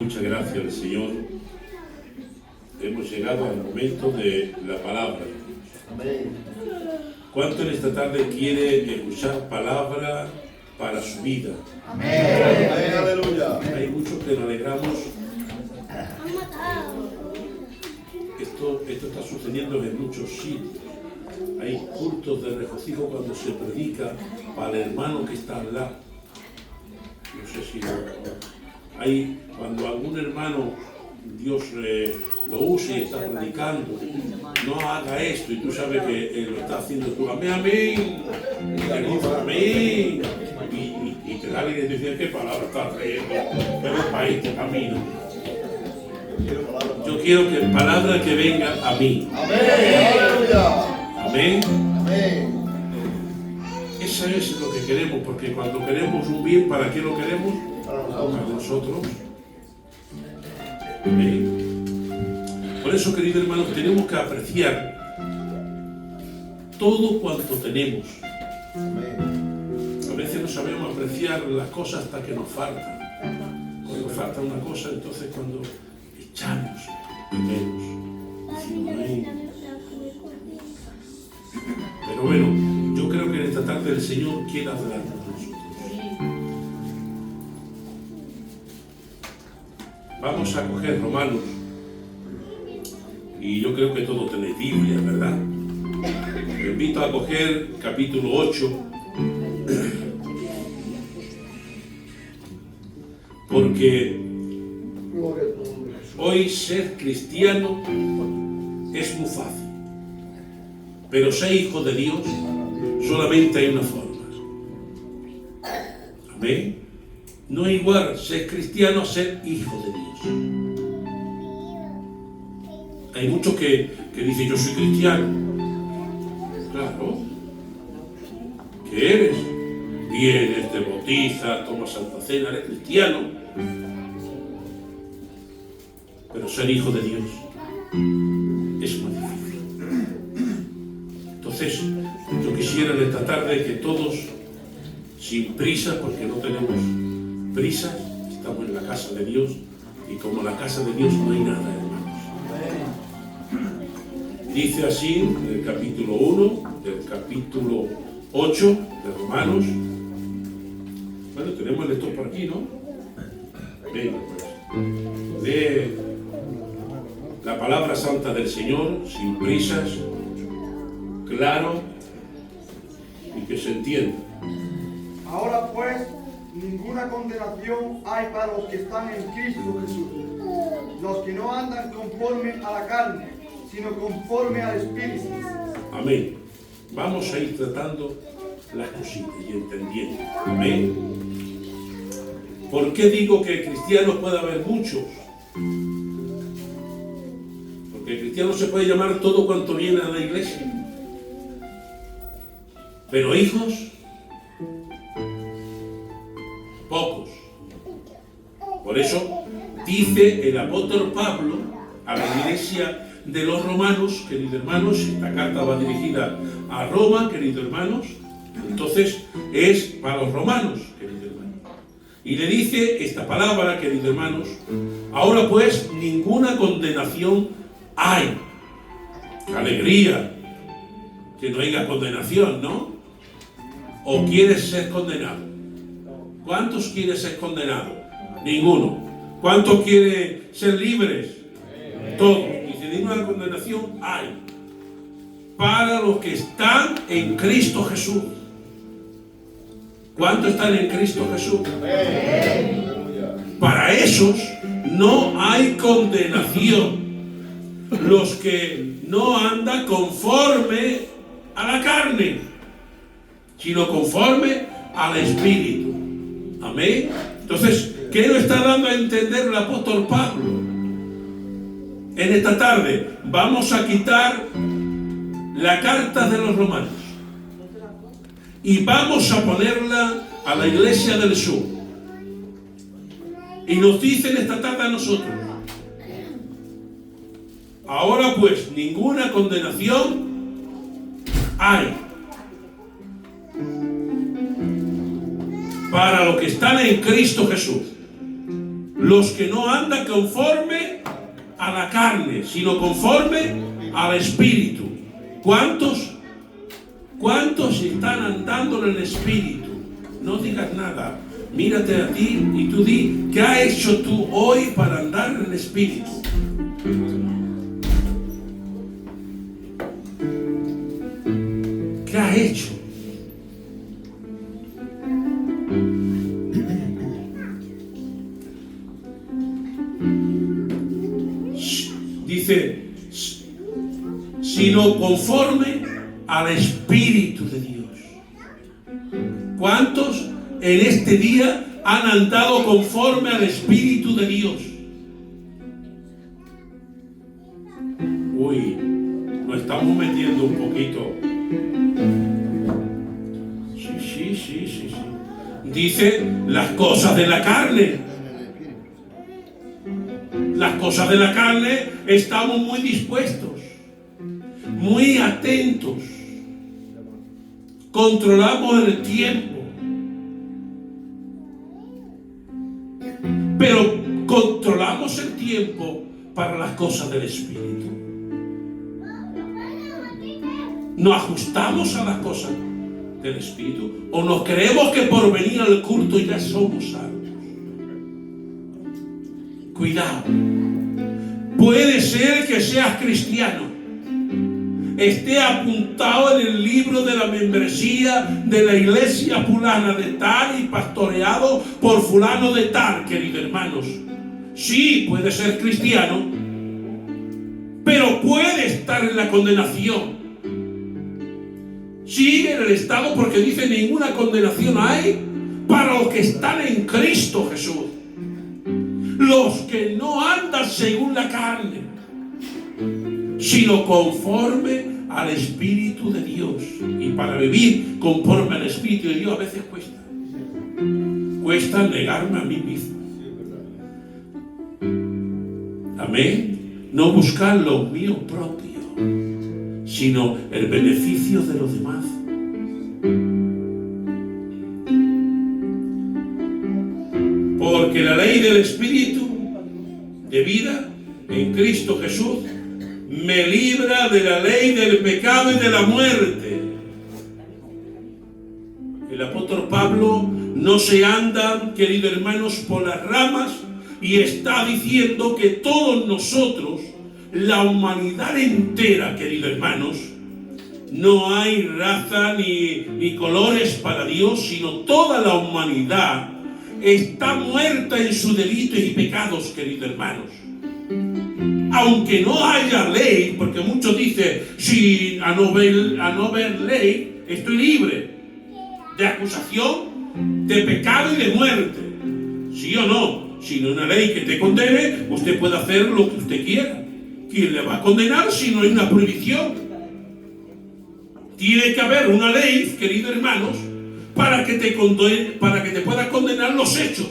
Muchas gracias al Señor. Hemos llegado al momento de la palabra. Amén. ¿Cuánto en esta tarde quiere escuchar palabra para su vida? Amén. Aleluya. Hay muchos que nos alegramos. Esto está sucediendo en muchos sitios. Hay cultos de regocijo cuando se predica para el hermano que está al lado. No sé si hay cuando algún hermano Dios lo use y está predicando, no haga esto y tú sabes que lo está haciendo tú, amén, amén, y te dice amén, y te da la idea de decir qué palabra está trayendo, pero es para este camino. Yo quiero que palabra que venga a mí. Amén. Amén. Eso es lo que queremos, porque cuando queremos un bien, ¿para qué lo queremos? Para nosotros. Por eso, queridos hermanos, tenemos que apreciar todo cuanto tenemos. A veces no sabemos apreciar las cosas hasta que nos faltan. Cuando falta una cosa, entonces cuando echamos tenemos. Decimos, amén. Pero bueno, yo creo que en esta tarde el Señor quiere hablar con nosotros. Vamos a coger Romanos, y yo creo que todos tenéis Biblia, ¿verdad? Os invito a coger capítulo 8, porque hoy ser cristiano es muy fácil, pero ser hijo de Dios solamente hay una forma. Amén. No es igual ser cristiano a ser hijo de Dios. Hay muchos que dicen, yo soy cristiano. Claro. ¿Qué eres? Vienes, te bautizas, tomas Santa Cena, eres cristiano. Pero ser hijo de Dios es más difícil. Entonces, yo quisiera en esta tarde que todos, sin prisa, porque no tenemos prisa, estamos en la casa de Dios, y como en la casa de Dios no hay nada, hermanos. Dice así en el capítulo 1, del capítulo 8 de Romanos. Bueno, tenemos el lector por aquí, ¿no? Venga, pues. Lee la palabra santa del Señor, sin prisas, claro, y que se entienda. Ahora pues, ninguna condenación hay para los que están en Cristo Jesús, los que no andan conforme a la carne, sino conforme al Espíritu. Amén. Vamos a ir tratando las cositas y entendiendo. Amén. ¿Por qué digo que cristianos puede haber muchos? Porque cristiano se puede llamar todo cuanto viene a la iglesia. Pero hijos, pocos. Por eso dice el apóstol Pablo a la iglesia de los romanos, queridos hermanos, esta carta va dirigida a Roma, queridos hermanos, entonces es para los romanos, queridos hermanos. Y le dice esta palabra, queridos hermanos, ahora pues ninguna condenación hay. ¡Qué alegría! Que no haya condenación, ¿no? ¿O quieres ser condenado? ¿Cuántos quieren ser condenados? Ninguno. ¿Cuántos quieren ser libres? Todos. Y si ninguna condenación hay para los que están en Cristo Jesús. ¿Cuántos están en Cristo Jesús? Para esos no hay condenación. Los que no andan conforme a la carne, sino conforme al Espíritu. Amén. Entonces, ¿qué nos está dando a entender el apóstol Pablo? En esta tarde vamos a quitar la carta de los romanos y vamos a ponerla a la iglesia del sur. Y nos dice en esta tarde a nosotros, ahora pues ninguna condenación hay para los que están en Cristo Jesús. Los que no andan conforme a la carne, sino conforme al Espíritu. ¿Cuántos están andando en el Espíritu? No digas nada. Mírate a ti y tú di, ¿qué has hecho tú hoy para andar en el Espíritu? ¿Qué has hecho? Dice, sino conforme al Espíritu de Dios. ¿Cuántos en este día han andado conforme al Espíritu de Dios? Uy, nos estamos metiendo un poquito. Sí. Dice las cosas de la carne. Las cosas de la carne estamos muy dispuestos, muy atentos. Controlamos el tiempo. Pero controlamos el tiempo para las cosas del Espíritu. Nos ajustamos a las cosas del Espíritu. O nos creemos que por venir al culto ya somos salvos. Cuidado. Puede ser que seas cristiano, esté apuntado en el libro de la membresía de la iglesia fulana de tal y pastoreado por fulano de tal, queridos hermanos. Sí, puede ser cristiano, pero puede estar en la condenación. Sigue en el estado porque dice ninguna condenación hay para los que están en Cristo Jesús. Los que no andan según la carne, sino conforme al Espíritu de Dios. Y para vivir conforme al Espíritu de Dios a veces cuesta. Cuesta negarme a mí mismo. Amén. No buscar lo mío propio, sino el beneficio de los demás. Porque la ley del Espíritu de vida en Cristo Jesús me libra de la ley del pecado y de la muerte. El apóstol Pablo no se anda, queridos hermanos, por las ramas y está diciendo que todos nosotros, la humanidad entera, queridos hermanos, no hay raza ni colores para Dios, sino toda la humanidad está muerta en sus delitos y pecados, queridos hermanos. Aunque no haya ley, porque muchos dicen, si a no ver ley, estoy libre de acusación, de pecado y de muerte. ¿Sí o no? Si no hay una ley que te condene, usted puede hacer lo que usted quiera. ¿Quién le va a condenar si no hay una prohibición? Tiene que haber una ley, queridos hermanos, para que te pueda condenar los hechos.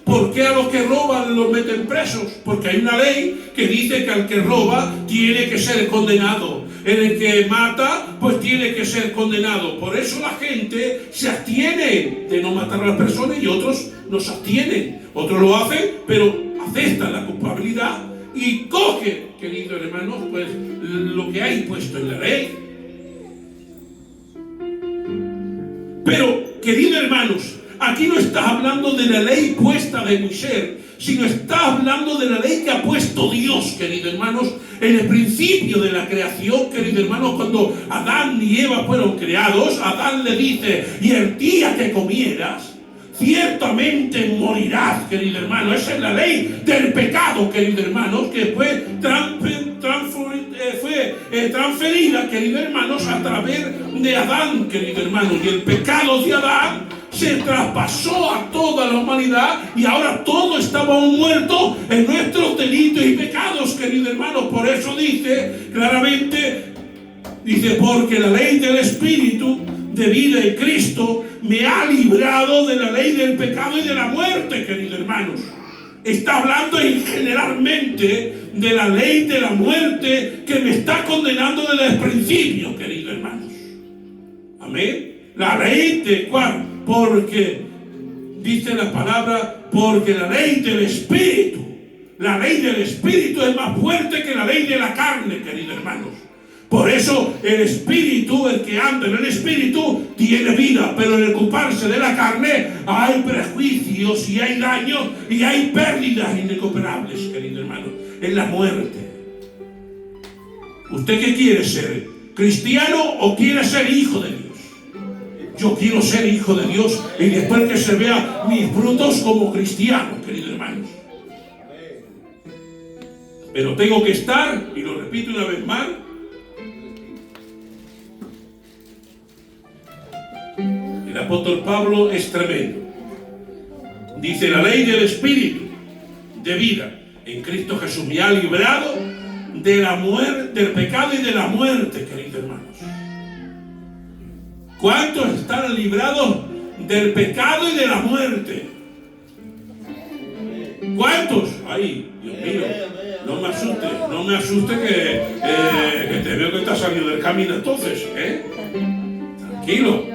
¿Por qué a los que roban los meten presos? Porque hay una ley que dice que al que roba tiene que ser condenado. El que mata, pues tiene que ser condenado. Por eso la gente se abstiene de no matar a las personas y otros no se abstienen. Otros lo hacen, pero aceptan la culpabilidad y cogen, queridos hermanos, pues lo que hay puesto en la ley. Pero, queridos hermanos, aquí no estás hablando de la ley puesta de Moisés, sino estás hablando de la ley que ha puesto Dios, queridos hermanos, en el principio de la creación, queridos hermanos, cuando Adán y Eva fueron creados. Adán le dice, y el día que comieras, ciertamente morirás, queridos hermanos. Esa es la ley del pecado, queridos hermanos, que fue transferida, queridos hermanos, a través de Adán, queridos hermanos. Y el pecado de Adán se traspasó a toda la humanidad y ahora todos estamos muertos en nuestros delitos y pecados, queridos hermanos. Por eso dice claramente, dice, porque la ley del Espíritu de vida en Cristo me ha librado de la ley del pecado y de la muerte, queridos hermanos. Está hablando generalmente de la ley de la muerte que me está condenando desde el principio, queridos hermanos. Amén. La ley de cuál, porque dice la palabra porque la ley del Espíritu es más fuerte que la ley de la carne, queridos hermanos. Por eso el Espíritu, el que anda en el Espíritu, tiene vida, pero en el ocuparse de la carne hay prejuicios y hay daños y hay pérdidas irrecuperables, queridos hermanos, en la muerte. ¿Usted qué quiere ser? ¿Cristiano o quiere ser hijo de Dios? Yo quiero ser hijo de Dios y después que se vean mis frutos como cristiano, queridos hermanos. Pero tengo que estar, y lo repito una vez más, el apóstol Pablo es tremendo. Dice: la ley del Espíritu de vida en Cristo Jesús me ha librado de la muerte, del pecado y de la muerte, queridos hermanos. ¿Cuántos están librados del pecado y de la muerte? ¿Cuántos? Ay, Dios mío, no me asuste que te veo que estás saliendo del camino entonces, Tranquilo.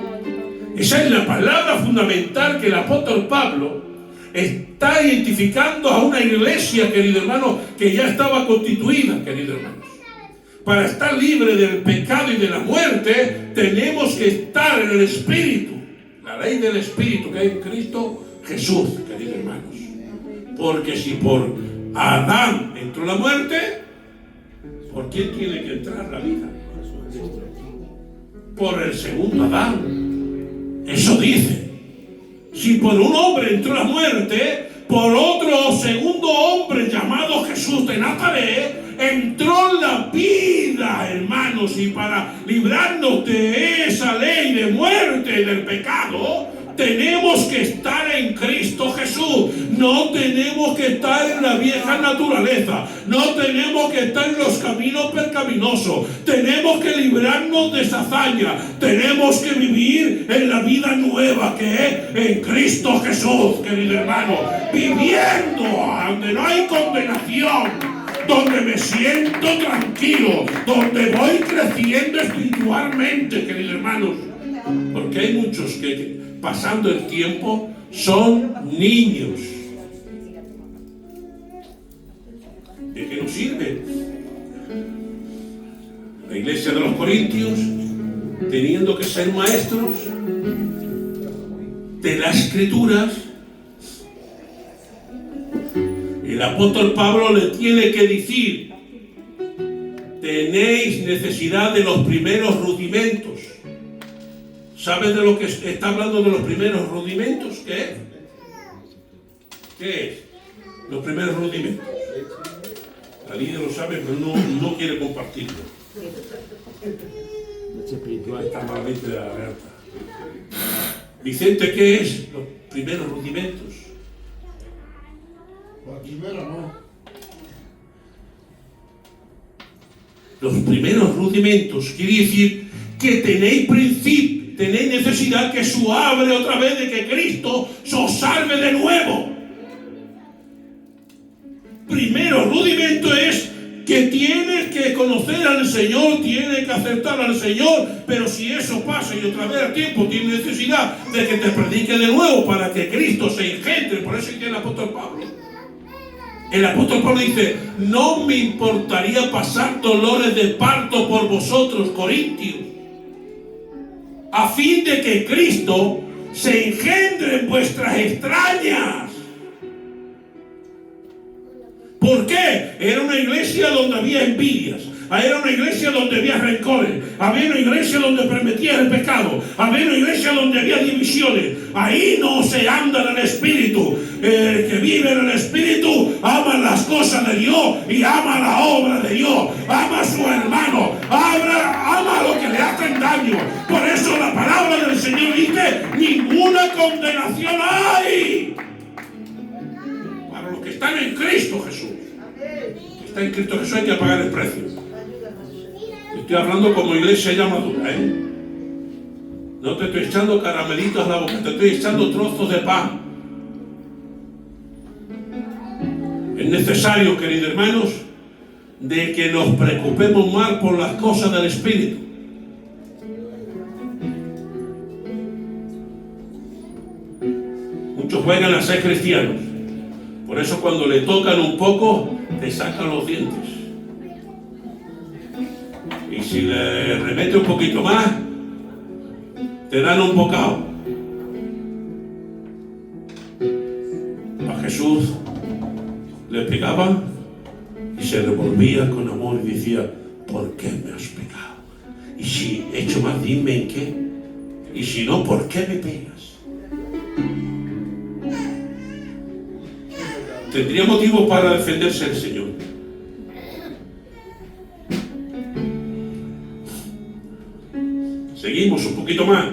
Esa es la palabra fundamental que el apóstol Pablo está identificando a una iglesia, querido hermano, que ya estaba constituida, querido hermanos. Para estar libre del pecado y de la muerte, tenemos que estar en el Espíritu. La ley del Espíritu que hay en Cristo Jesús, queridos hermanos. Porque si por Adán entró la muerte, ¿por quién tiene que entrar la vida? Por el segundo Adán. Eso dice. Si por un hombre entró la muerte, por otro segundo hombre llamado Jesús de Nazaret entró la vida, hermanos. Y para librarnos de esa ley de muerte y del pecado, tenemos que estar en Cristo Jesús. No tenemos que estar en la vieja naturaleza. No tenemos que estar en los caminos percaminosos. Tenemos que librarnos de esa hazaña. Tenemos que vivir en la vida nueva que es en Cristo Jesús, querido hermano. Viviendo donde no hay condenación, donde me siento tranquilo, donde voy creciendo espiritualmente, queridos hermanos. Porque hay muchos que pasando el tiempo son niños. ¿De qué nos sirve? La iglesia de los Corintios, teniendo que ser maestros de las Escrituras, el apóstol Pablo le tiene que decir: tenéis necesidad de los primeros rudimentos. ¿Sabes de lo que está hablando de los primeros rudimentos? ¿Qué es? ¿Qué es? Los primeros rudimentos. La líder lo sabe, pero no quiere compartirlo. Está malamente de alerta. Vicente, ¿qué es los primeros rudimentos? La primera no. Los primeros rudimentos quiere decir que tenéis necesidad que se hable otra vez de que Cristo os salve de nuevo. Primero rudimento es que tienes que conocer al Señor, tienes que aceptar al Señor, pero si eso pasa y otra vez al tiempo tienes necesidad de que te predique de nuevo para que Cristo se engendre. Por eso dice el apóstol Pablo. El apóstol Pablo dice: no me importaría pasar dolores de parto por vosotros, Corintios, a fin de que Cristo se engendre en vuestras extrañas. ¿Por qué? Era una iglesia donde había envidias, era una iglesia donde había rencores, había una iglesia donde permitía el pecado, había una iglesia donde había divisiones. Ahí no se anda en el Espíritu. El que vive en el Espíritu ama las cosas de Dios y ama la obra de Dios, ama a su hermano, ama lo que le hacen daño. Por eso la palabra del Señor dice: ninguna condenación hay para los que están en Cristo Jesús. Está en Cristo Jesús, hay que pagar el precio. Estoy hablando como iglesia ya madura, No te estoy echando caramelitos a la boca, te estoy echando trozos de pan. Es necesario, queridos hermanos, de que nos preocupemos más por las cosas del Espíritu. Muchos juegan a ser cristianos, Por eso cuando le tocan un poco, te sacan los dientes. Y si le remete un poquito más, te dan un bocado. A Jesús le pegaban y se revolvía con amor y decía, ¿por qué me has pegado? Y si he hecho mal, dime en qué. Y si no, ¿por qué me pegas? Tendría motivo para defenderse el Señor. Seguimos un poquito más.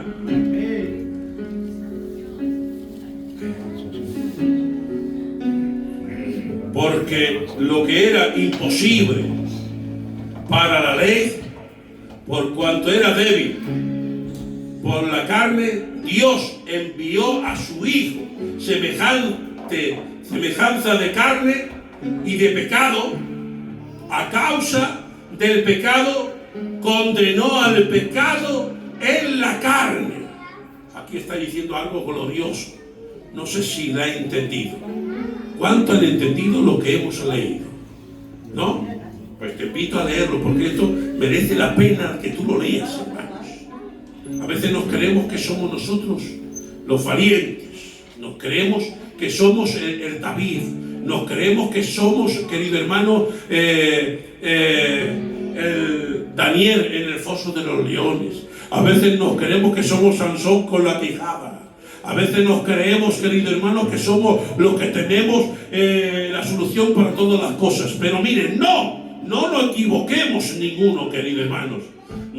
Porque lo que era imposible para la ley, por cuanto era débil por la carne, Dios envió a su Hijo, semejanza de carne y de pecado. A causa del pecado, condenó al pecado en la carne. Aquí está diciendo algo glorioso. No sé si la he entendido. ¿Cuánto han entendido lo que hemos leído? ¿No? Pues te invito a leerlo, porque esto merece la pena que tú lo leas, hermanos. A veces nos creemos que somos nosotros los valientes. Nos creemos que somos el David. Nos creemos que somos, querido hermano, el Daniel en el foso de los leones. A veces nos creemos que somos Sansón con la quijada. A veces nos creemos, querido hermano, que somos los que tenemos la solución para todas las cosas. Pero miren, no nos equivoquemos ninguno, querido hermanos.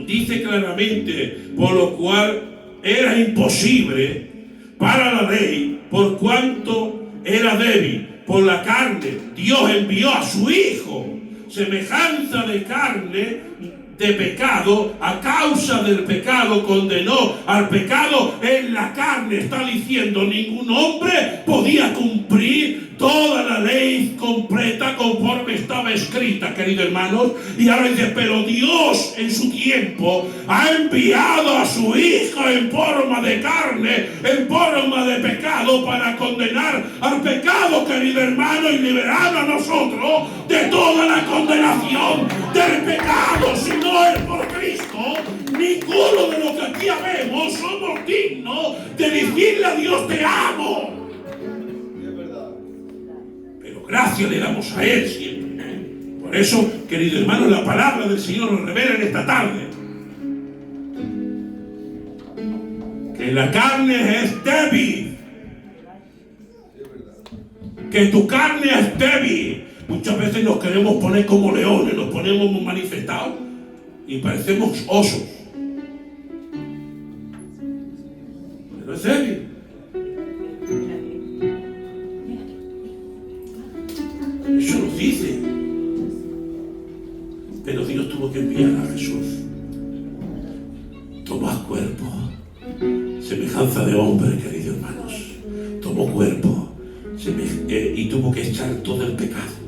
Dice claramente, por lo cual era imposible para la ley, por cuanto era débil por la carne, Dios envió a su Hijo, semejanza de carne, de pecado. A causa del pecado condenó al pecado en la carne. Está diciendo, ningún hombre podía cumplir toda la ley completa conforme estaba escrita, queridos hermanos. Y ahora dice, pero Dios en su tiempo ha enviado a su Hijo en forma de carne, en forma de pecado, para condenar al pecado, querido hermano, y liberar a nosotros de toda la condenación del pecado. Si no es por Cristo, ninguno de los que aquí habemos somos dignos de decirle a Dios, te amo. Pero gracias le damos a Él siempre. Por eso, querido hermano, la palabra del Señor nos revela en esta tarde que la carne es débil, que tu carne es débil. Muchas veces nos queremos poner como leones, nos ponemos manifestados y parecemos osos. Pero es débil. Eso nos dice. Pero Dios tuvo que enviar a Jesús. Tomó cuerpo, semejanza de hombre, queridos hermanos. Tomó cuerpo y tuvo que echar todo el pecado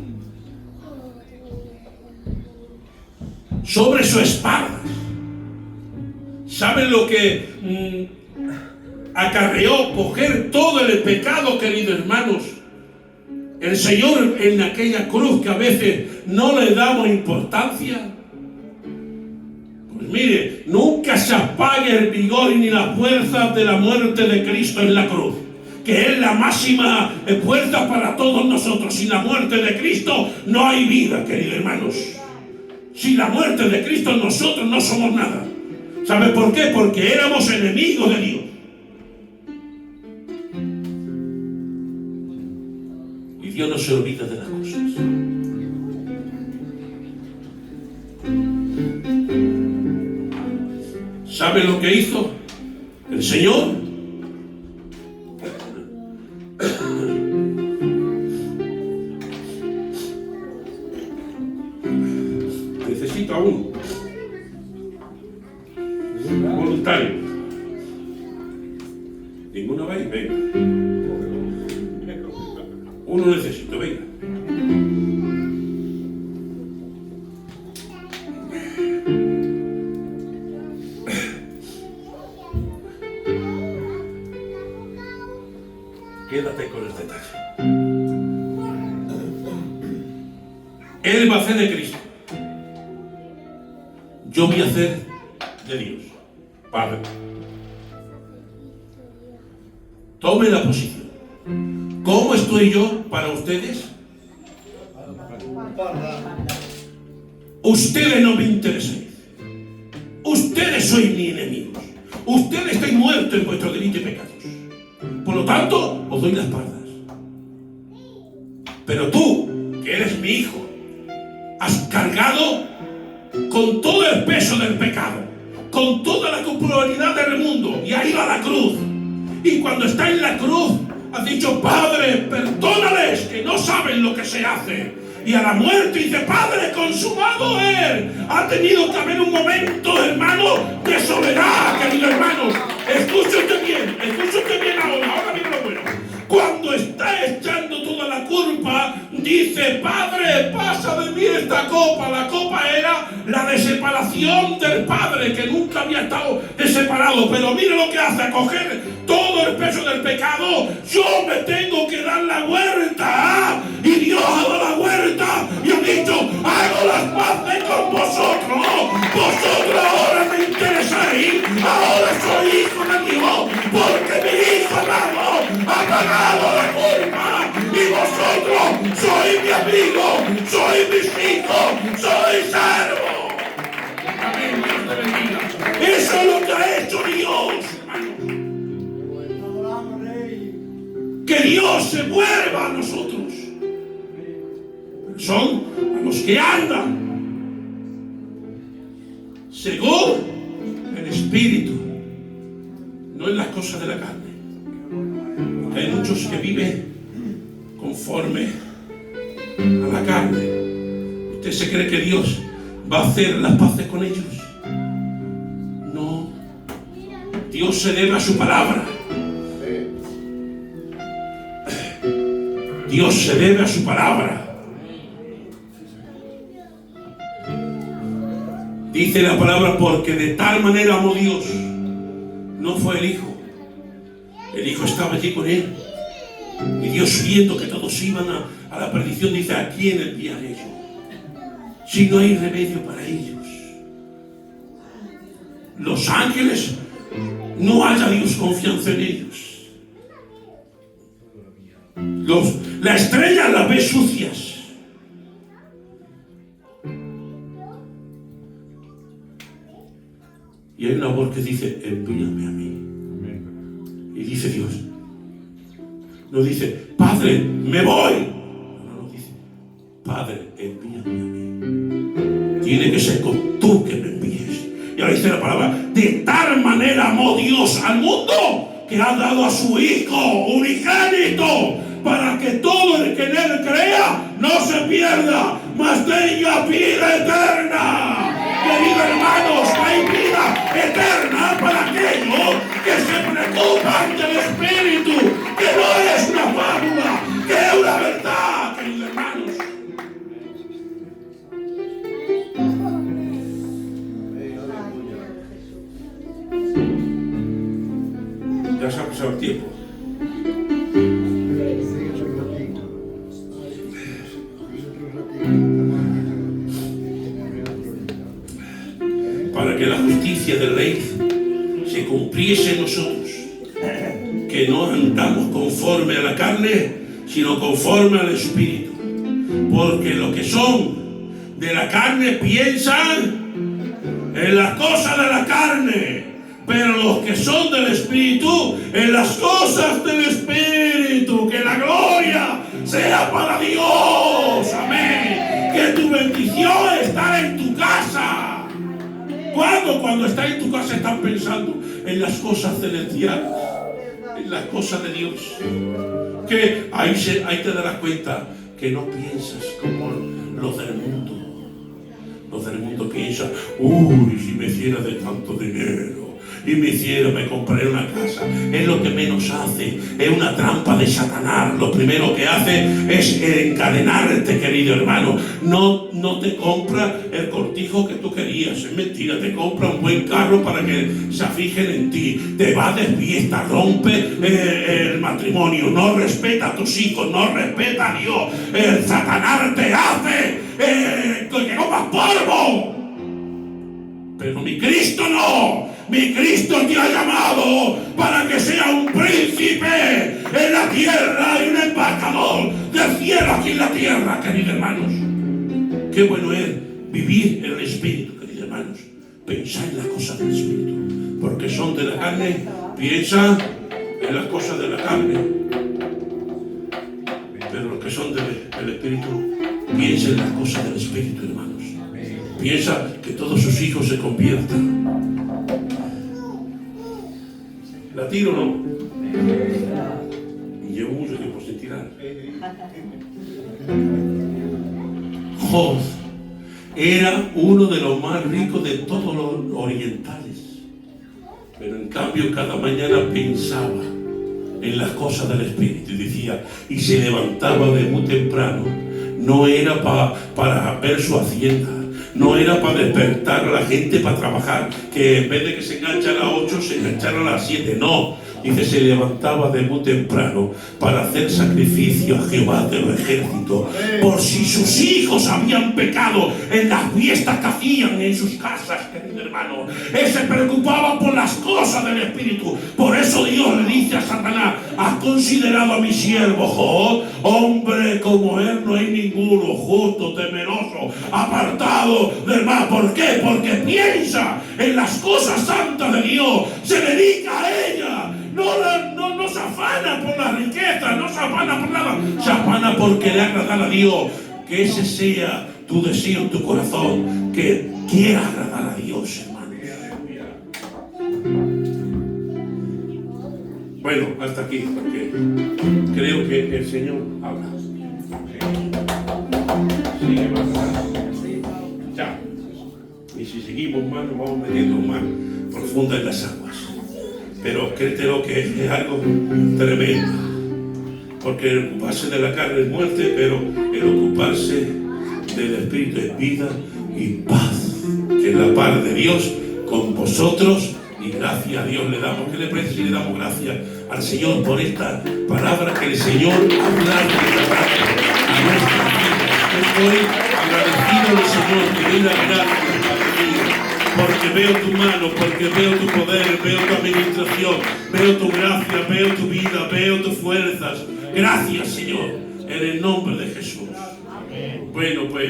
sobre su espalda. ¿Saben lo que acarreó coger todo el pecado, queridos hermanos? El Señor en aquella cruz que a veces no le damos importancia. Pues mire, nunca se apague el vigor ni la fuerza de la muerte de Cristo en la cruz, que es la máxima fuerza para todos nosotros. Sin la muerte de Cristo no hay vida, queridos hermanos. Sin la muerte de Cristo nosotros no somos nada. ¿Sabe por qué? Porque éramos enemigos de Dios. Y Dios no se olvida de las cosas. ¿Sabe lo que hizo el Señor? Necesito a uno voluntario. ¿Ninguno va a ir? Venga. Uno necesito, venga. Quédate con el detalle. Él va a hacer de Cristo. Yo voy a hacer de Dios, Padre. Tome la posición. ¿Cómo estoy yo para ustedes? Ustedes no me interesan. Ustedes sois mis enemigos. Ustedes estáis muertos en vuestros delitos y pecados. Por lo tanto, os doy las espaldas. Pero tú, que eres mi hijo, has cargado con todo el peso del pecado, con toda la culpabilidad del mundo, y has ido a la cruz. Y cuando está en la cruz, has dicho: Padre, perdónales, que no saben lo que se hace. Y a la muerte dice: Padre, consumado es. Ha tenido que haber un momento, hermano, de soledad, queridos hermanos. Escúchate bien ahora viene lo bueno. Cuando está echando toda la culpa, dice: Padre, pasa de mí esta copa. La copa era la de separación del Padre, que nunca había estado separado. Pero mire lo que hace: a coger todo el peso del pecado. Yo me tengo que dar la vuelta. Y Dios ha dado la vuelta y ha dicho: hago las paces con vosotros. Vosotros ahora me interesáis. Ahora soy hijo de Dios, porque mi hijo amado ha pagado la culpa. Y vosotros sois mi amigo, sois mis hijos, sois servos. Amén, Dios te bendiga. Eso es lo que ha hecho Dios, hermano. Que Dios se vuelva a nosotros. Son a los que andan según el Espíritu, no en las cosas de la carne. Porque hay muchos que viven conforme a la carne. ¿Usted se cree que Dios va a hacer las paces con ellos? No. Dios se debe a su palabra. Dios se debe a su palabra. Dice la palabra: porque de tal manera amó Dios. No fue el Hijo. El Hijo estaba allí con él. Y Dios, viendo que todos iban a la perdición, dice: ¿a quién enviaré yo? Si no hay remedio para ellos. Los ángeles, no haya Dios confianza en ellos. La estrella las ve sucias. Y hay una voz que dice: envíame a mí. Y dice Dios, no dice: Padre, me voy. No dice: Padre, envíame a mí. Tiene que ser tú que me envíes. Y ahora dice la palabra: de tal manera amó Dios al mundo, que ha dado a su Hijo unigénito, para que todo el que en él crea no se pierda, mas tenga vida eterna. Queridos hermanos, hay vida eterna para aquellos que se preocupan del Espíritu, que no es una fábula, que es una verdad, queridos hermanos. Ya se ha pasado el tiempo. Para que la justicia del Rey se cumpliese en nosotros, que no andamos conforme a la carne, sino conforme al Espíritu. Porque los que son de la carne piensan en las cosas de la carne, pero los que son del Espíritu en las cosas del Espíritu. Que la gloria sea para Dios. Amén. Que tu bendición está en tu casa. Cuando estás en tu casa estás pensando en las cosas celestiales, en las cosas de Dios. Que ahí te darás cuenta que no piensas como los del mundo. Los del mundo piensan: uy, si me hiciera de tanto dinero y me compraré una casa. Es lo que menos hace, es una trampa de Satanás. Lo primero que hace es encadenarte, querido hermano. No te compra el cortijo que tú querías, es mentira. Te compra un buen carro para que se fijen en ti. Te va de fiesta, rompe el matrimonio, no respeta a tus hijos, no respeta a Dios. El Satanás te hace Pero mi Cristo no. Mi Cristo te ha llamado para que sea un príncipe en la tierra y un embajador del cielo aquí en la tierra, queridos hermanos. Qué bueno es vivir en el Espíritu, queridos hermanos. Pensar en las cosas del Espíritu. Porque son de la carne, piensa en las cosas de la carne. Pero los que son del Espíritu, piensa en las cosas del Espíritu, hermanos. Piensa que todos sus hijos se conviertan. ¿La tiro o no? Y llevo mucho tiempo sin tirar. Job era uno de los más ricos de todos los orientales. Pero en cambio cada mañana pensaba en las cosas del Espíritu y decía, y se levantaba de muy temprano. No era para ver su hacienda. No era para despertar a la gente para trabajar, que en vez de que se engancha a las 8, se enganchara a las 7. No, dice, se levantaba de muy temprano para hacer sacrificio a Jehová de los ejércitos, por si sus hijos habían pecado en las fiestas que hacían en sus casas, querido hermano. Él se preocupaba por las cosas del Espíritu. Por eso Dios le dice a Satanás, ¿has considerado a mi siervo Job? Hombre como él no hay ninguno, justo, temeroso, apartado del mal. ¿Por qué? Porque piensa en las cosas santas de Dios, se dedica a ella. No se afana por la riqueza, no se afana por nada, se afana por querer agradar a Dios. Que ese sea tu deseo en tu corazón, que quieras agradar a Dios, hermano. Bueno, hasta aquí, porque creo que el Señor habla. Sigue más. Ya. Y si seguimos más, nos vamos metiendo más profunda en las aguas. Pero creo que es algo tremendo. Porque el ocuparse de la carne es muerte, pero el ocuparse del Espíritu es vida y paz. Que es la paz de Dios con vosotros. Y gracias a Dios le damos. ¿Qué le parece si le damos gracias al Señor por esta palabra que el Señor ha hablado a nuestra vida? Estoy agradecido al Señor que me da gracias, Padre mío, porque veo tu mano, porque veo tu poder, veo tu administración, veo tu gracia, veo tu vida, veo tus fuerzas. Gracias, Señor, en el nombre de Jesús. Bueno, pues